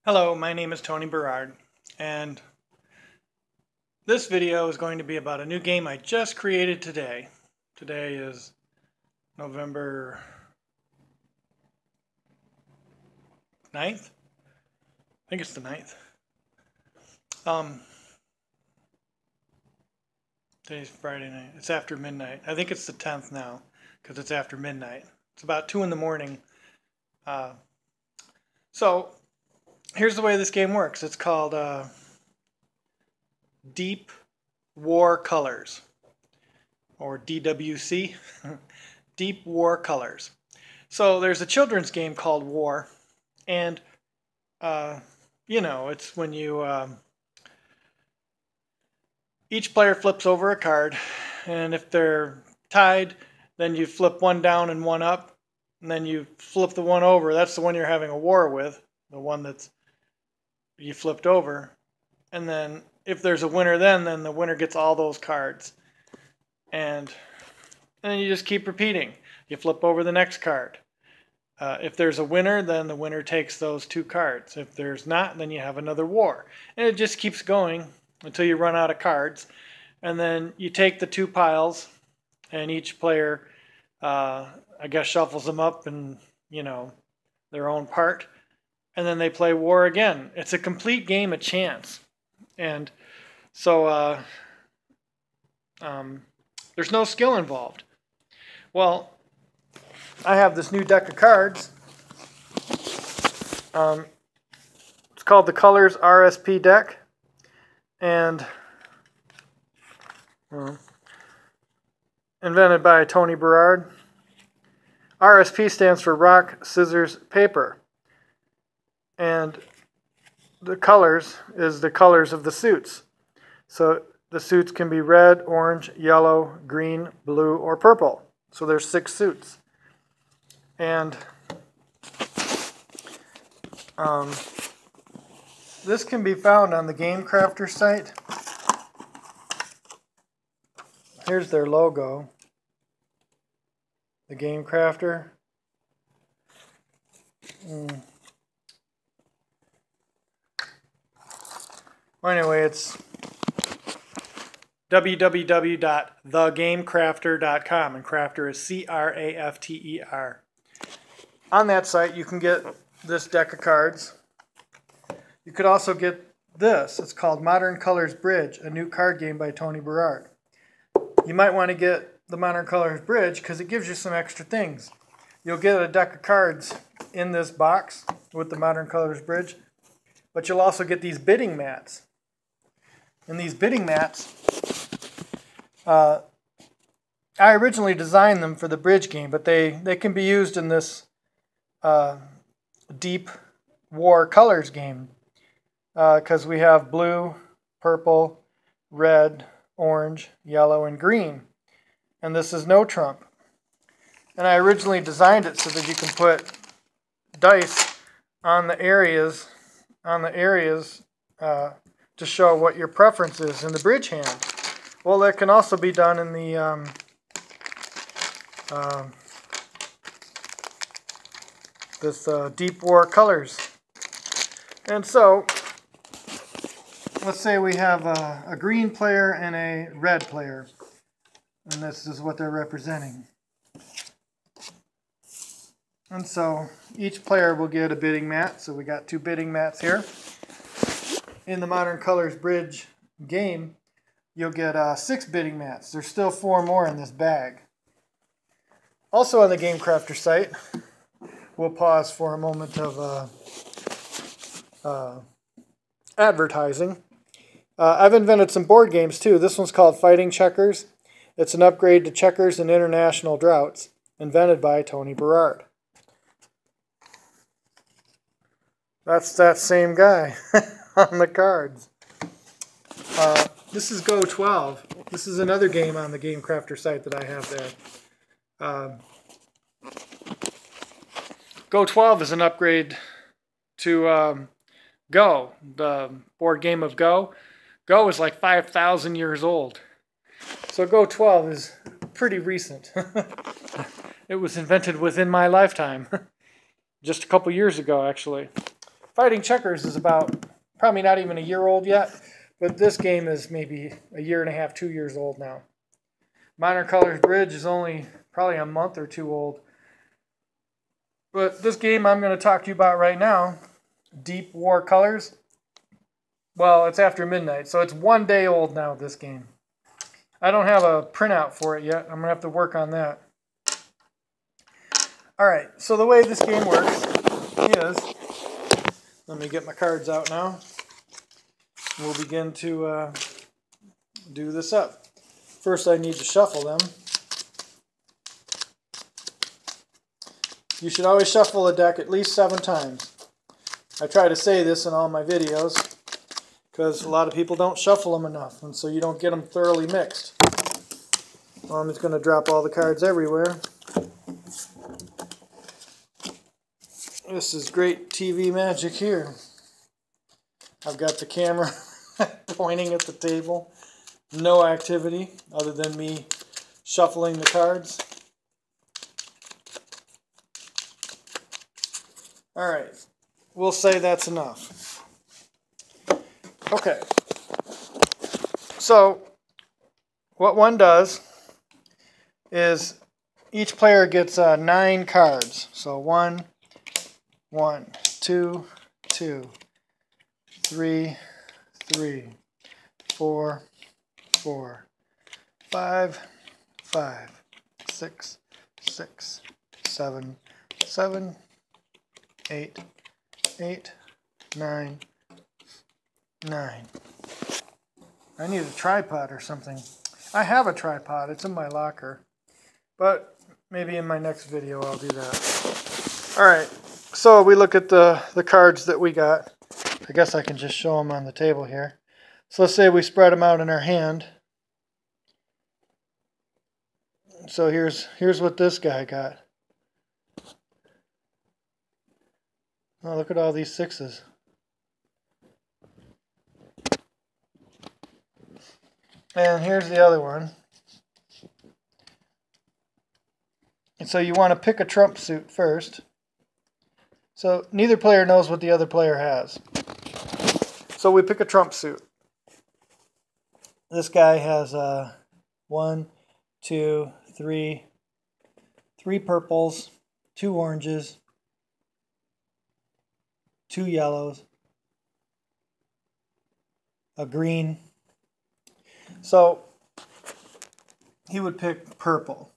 Hello, my name is Tony Berard, and this video is going to be about a new game I just created today. Today is November 9th? I think it's the 9th. Today's Friday night. It's after midnight. I think it's the 10th now, because it's after midnight. It's about 2 in the morning. So, here's the way this game works. It's called Deep War Colors, or DWC, Deep War Colors. So there's a children's game called War, and it's when you each player flips over a card, and if they're tied, then you flip one down and one up, and then you flip the one over. That's the one you're having a war with, the one that's you flipped over, and then if there's a winner then the winner gets all those cards. And then you just keep repeating. You flip over the next card. If there's a winner, then the winner takes those two cards. If there's not, then you have another war. And it just keeps going until you run out of cards. And then you take the two piles, and each player, I guess, shuffles them up in, their own part. And then they play war again. It's a complete game of chance. And so there's no skill involved. Well, I have this new deck of cards. It's called the Colors RSP deck. And invented by Tony Berard. RSP stands for Rock, Scissors, Paper. And the colors is the colors of the suits. So the suits can be red, orange, yellow, green, blue, or purple. So there's 6 suits. And this can be found on the Game Crafter site. Here's their logo. The Game Crafter. Well, anyway, it's www.thegamecrafter.com, and crafter is C-R-A-F-T-E-R. On that site, you can get this deck of cards. You could also get this. It's called Modern Colors Bridge, a new card game by Tony Berard. You might want to get the Modern Colors Bridge because it gives you some extra things. You'll get a deck of cards in this box with the Modern Colors Bridge, but you'll also get these bidding mats. And these bidding mats, I originally designed them for the bridge game, but they can be used in this Deep War Colors game because we have blue, purple, red, orange, yellow, and green. And this is no trump. And I originally designed it so that you can put dice on the areas to show what your preference is in the bridge hand. Well, that can also be done in the Deep War Colors. And so, let's say we have a green player and a red player, and this is what they're representing. And so, each player will get a bidding mat. So we got 2 bidding mats here. In the Modern Colors Bridge game, you'll get 6 bidding mats. There's still 4 more in this bag. Also on the Game Crafter site, we'll pause for a moment of advertising. I've invented some board games too. This one's called Fighting Checkers. It's an upgrade to checkers in international droughts, invented by Tony Berard. That's that same guy on the cards. This is Go 12. This is another game on the Game Crafter site that I have there. Go 12 is an upgrade to Go, the board game of Go. Go is like 5,000 years old. So Go 12 is pretty recent. It was invented within my lifetime. Just a couple years ago, actually. Fighting Checkers is about probably not even a year old yet, but this game is maybe a year and a half, 2 years old now. Modern Colors Bridge is only probably a month or two old. But this game I'm going to talk to you about right now, Deep War Colors, well, it's after midnight, so it's 1 day old now, this game. I don't have a printout for it yet. I'm going to have to work on that. Alright, so the way this game works is, let me get my cards out now. We'll begin to do this up. First I need to shuffle them. You should always shuffle a deck at least 7 times. I try to say this in all my videos because a lot of people don't shuffle them enough, and so you don't get them thoroughly mixed. Well, I'm just going to drop all the cards everywhere. This is great TV magic here. I've got the camera pointing at the table. No activity other than me shuffling the cards. Alright, we'll say that's enough. Okay, so what one does is each player gets 9 cards. So 1, 2, 2, 3, 3, 4, 4, 5, 5, 6, 6, 7, 7, 8, 8, 9, 9. I need a tripod or something. I have a tripod. It's in my locker. But maybe in my next video I'll do that. Alright, so we look at the cards that we got. I guess I can just show them on the table here. So let's say we spread them out in our hand. So here's what this guy got. Oh, look at all these 6s. And here's the other one. And so you want to pick a trump suit first. So neither player knows what the other player has. So we pick a trump suit. This guy has 1, 2, 3 purples, 2 oranges, 2 yellows, a green. So he would pick purple.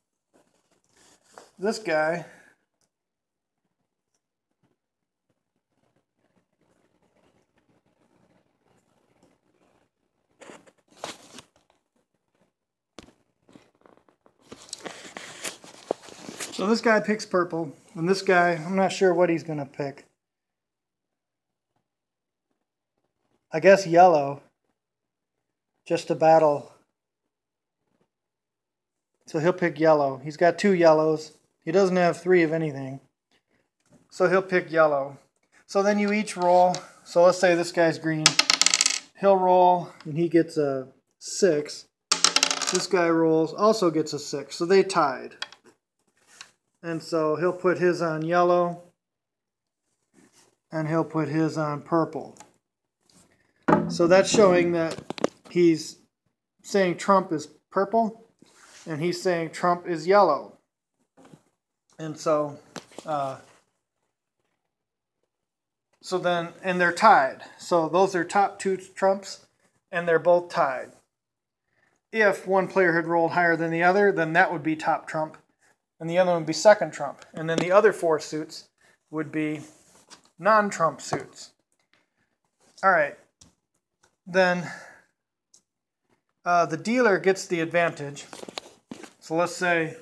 This guy picks purple, and this guy, I'm not sure what he's going to pick. I guess yellow, just to battle. So he'll pick yellow. He's got 2 yellows. He doesn't have 3 of anything. So he'll pick yellow. So then you each roll. So let's say this guy's green. He'll roll, and he gets a 6. This guy rolls, also gets a 6. So they tied. And so he'll put his on yellow, and he'll put his on purple. So that's showing that he's saying Trump is purple, and he's saying Trump is yellow. And so, and they're tied. So those are top 2 trumps, and they're both tied. If one player had rolled higher than the other, then that would be top trump, and the other one would be second trump. And then the other 4 suits would be non-trump suits. All right. Then the dealer gets the advantage. So let's say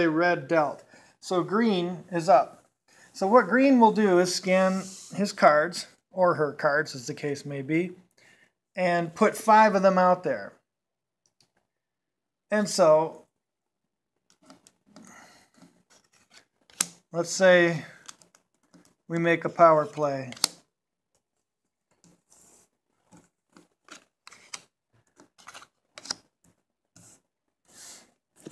red dealt. So green is up. So what green will do is scan his cards, or her cards as the case may be, and put 5 of them out there. And so let's say we make a power play.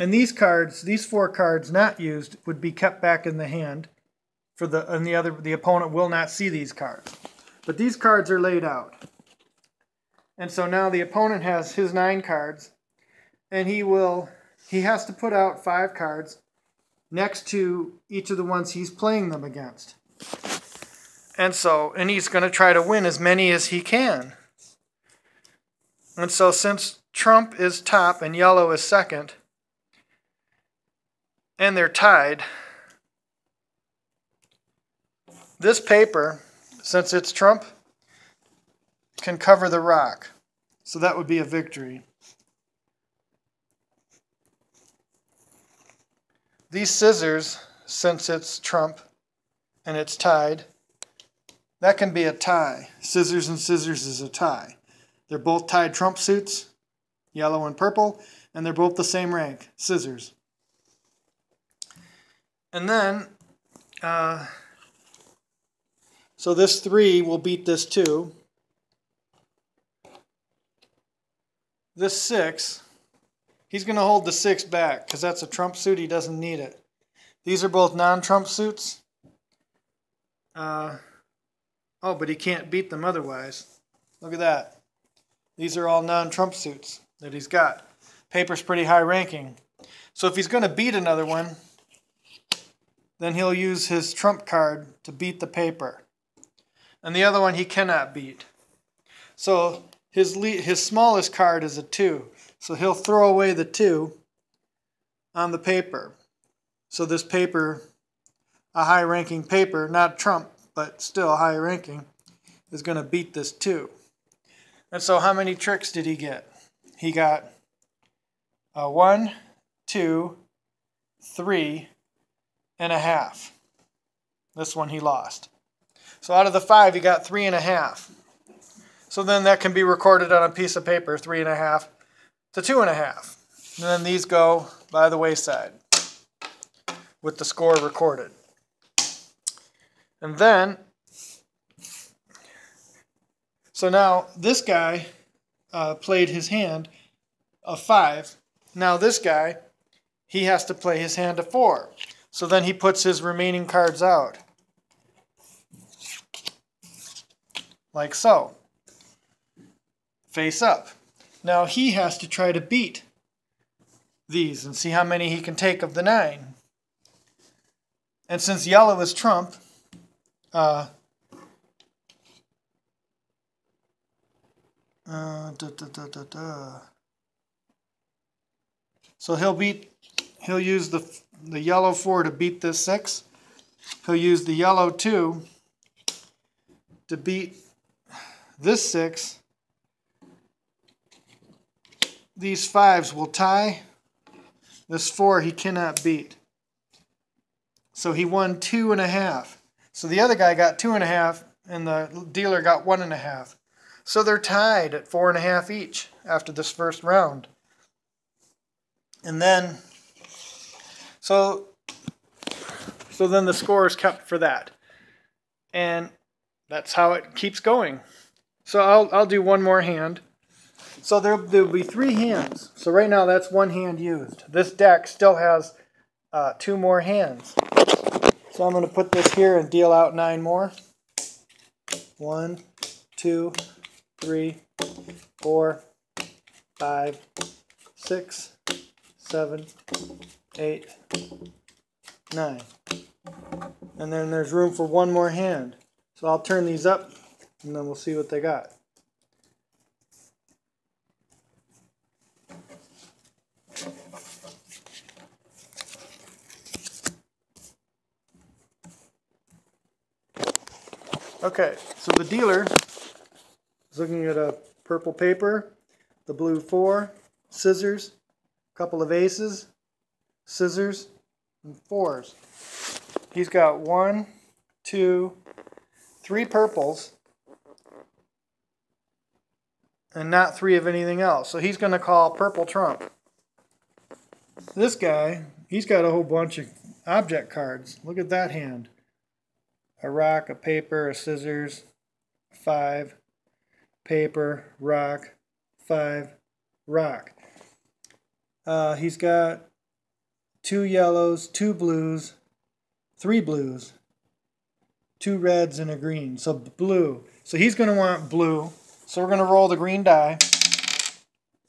And these cards, these 4 cards not used, would be kept back in the hand the opponent will not see these cards. But these cards are laid out. And so now the opponent has his 9 cards, and he has to put out 5 cards next to each of the ones he's playing them against. And he's going to try to win as many as he can. And so since trump is top and yellow is second, and they're tied, this paper, since it's trump, can cover the rock. So that would be a victory. These scissors, since it's trump and it's tied, that can be a tie. Scissors and scissors is a tie. They're both tied trump suits, yellow and purple, and they're both the same rank, scissors. And then, so this 3 will beat this 2. This 6, he's going to hold the 6 back because that's a trump suit. He doesn't need it. These are both non-trump suits. Oh, but he can't beat them otherwise. Look at that. These are all non-trump suits that he's got. Paper's pretty high ranking. So if he's going to beat another one, then he'll use his trump card to beat the paper. And the other one he cannot beat. So his smallest card is a 2. So he'll throw away the 2 on the paper. So this paper, a high-ranking paper, not trump, but still high-ranking, is going to beat this 2. And so how many tricks did he get? He got 1, 2, 3, and a half. This one he lost. So out of the 5, he got 3.5. So then that can be recorded on a piece of paper, 3.5 to 2.5. And then these go by the wayside with the score recorded. And then, so now this guy played his hand of 5. Now this guy, he has to play his hand of 4. So then he puts his remaining cards out. Like so. Face up. Now he has to try to beat these and see how many he can take of the 9. And since yellow is trump, so he'll use the yellow 4 to beat this 6. He'll use the yellow 2 to beat this 6. These 5s will tie. This 4 he cannot beat. So he won 2.5. So the other guy got 2.5 and the dealer got 1.5. So they're tied at 4.5 each after this first round. And then, so then the score is kept for that. And that's how it keeps going. So I'll do one more hand. So there'll be 3 hands. So right now that's 1 hand used. This deck still has 2 more hands. So I'm going to put this here and deal out 9 more. 1, 2, 3, 4, 5, 6, 7, 8, 9. And then there's room for 1 more hand. So I'll turn these up and then we'll see what they got. Okay, so the dealer is looking at a purple paper, the blue 4, scissors, a couple of aces, scissors, and 4s. He's got 1, 2, 3 purples, and not 3 of anything else. So he's going to call purple trump. This guy, he's got a whole bunch of object cards. Look at that hand. A rock, a paper, a scissors, 5, paper, rock, 5, rock. He's got 2 yellows, 2 blues, 3 blues, 2 reds, and a green. So blue. So he's going to want blue. So we're going to roll the green die.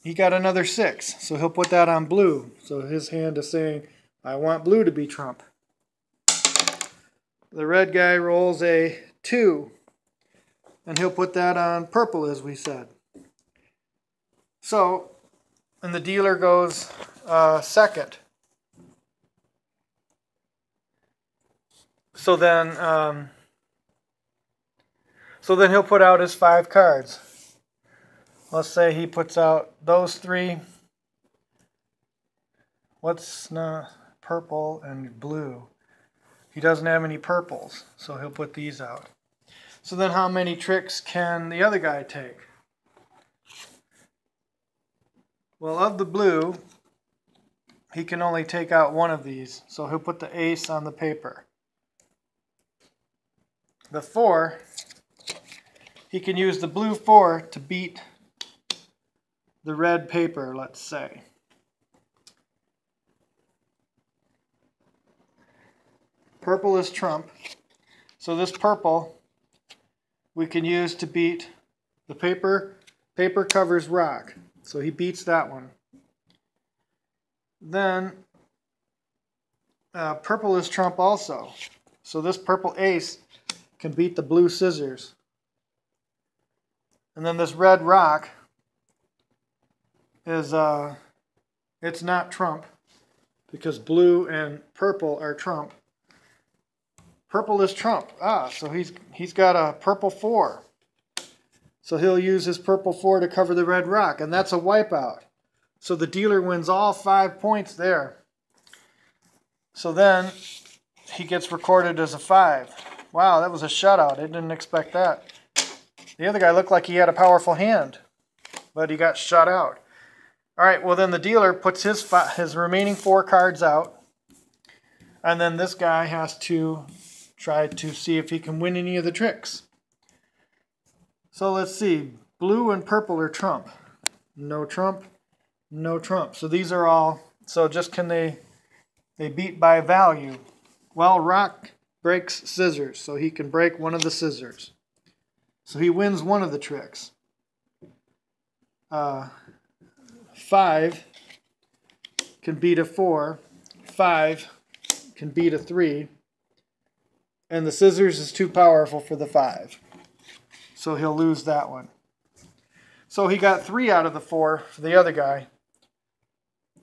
He got another 6. So he'll put that on blue. So his hand is saying, I want blue to be trump. The red guy rolls a 2. And he'll put that on purple, as we said. So, and the dealer goes second. So then he'll put out his 5 cards. Let's say he puts out those 3. What's purple and blue? He doesn't have any purples, so he'll put these out. So then how many tricks can the other guy take? Well, of the blue, he can only take out 1 of these, so he'll put the ace on the paper. The 4, he can use the blue 4 to beat the red paper, let's say. Purple is trump, so this purple we can use to beat the paper. Paper covers rock, so he beats that one. Then purple is trump also, so this purple ace can beat the blue scissors. And then this red rock is it's not trump because blue and purple are trump. Purple is trump. So he's got a purple 4. So he'll use his purple 4 to cover the red rock, and that's a wipeout. So the dealer wins all 5 points there. So then he gets recorded as a 5. Wow, that was a shutout. I didn't expect that. The other guy looked like he had a powerful hand, but he got shut out. All right, well then the dealer puts his remaining 4 cards out, and then this guy has to try to see if he can win any of the tricks. So let's see. Blue and purple are trump. No trump, no trump. So these are all, so just can they beat by value? Well, rock breaks scissors, so he can break 1 of the scissors. So he wins 1 of the tricks. 5 can beat a 4. 5 can beat a 3. And the scissors is too powerful for the 5. So he'll lose that one. So he got 3 out of the 4 for the other guy.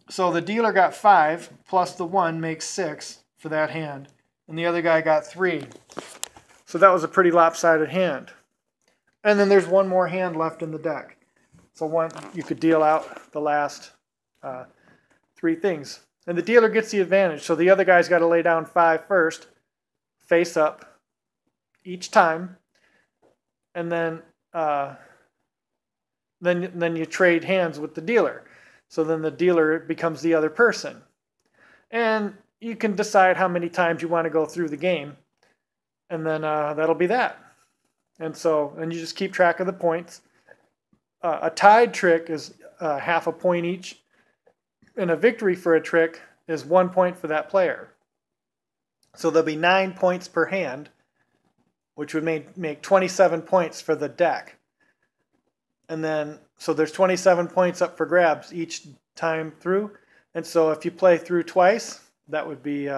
So the dealer got 5 plus the 1 makes 6 for that hand. And the other guy got 3. So that was a pretty lopsided hand. And then there's 1 more hand left in the deck. So you could deal out the last 3 things. And the dealer gets the advantage. So the other guy's got to lay down 5 first, face up each time, and then you trade hands with the dealer. So then the dealer becomes the other person. And you can decide how many times you want to go through the game, and then that'll be that. And you just keep track of the points. A tied trick is half a point each, and a victory for a trick is 1 point for that player. So there'll be 9 points per hand, which would make 27 points for the deck. And then, so there's 27 points up for grabs each time through. And so if you play through twice, that would be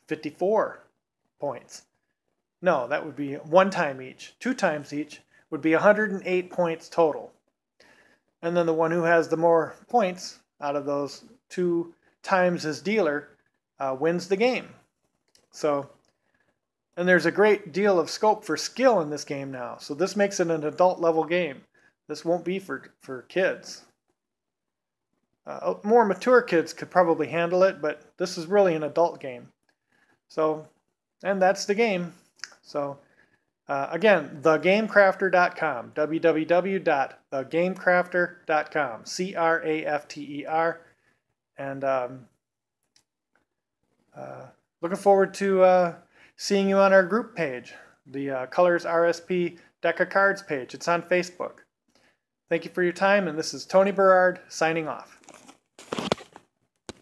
54 points. No, that would be 1 time each. 2 times each would be 108 points total. And then the one who has the more points out of those 2 times his dealer wins the game. So, and there's a great deal of scope for skill in this game now. So this makes it an adult level game. This won't be for kids. More mature kids could probably handle it, but this is really an adult game. So, and that's the game. So, again, thegamecrafter.com, www.thegamecrafter.com, CRAFTER, and looking forward to seeing you on our group page, the Colors RSP Deck of Cards page. It's on Facebook. Thank you for your time, and this is Tony Berard signing off.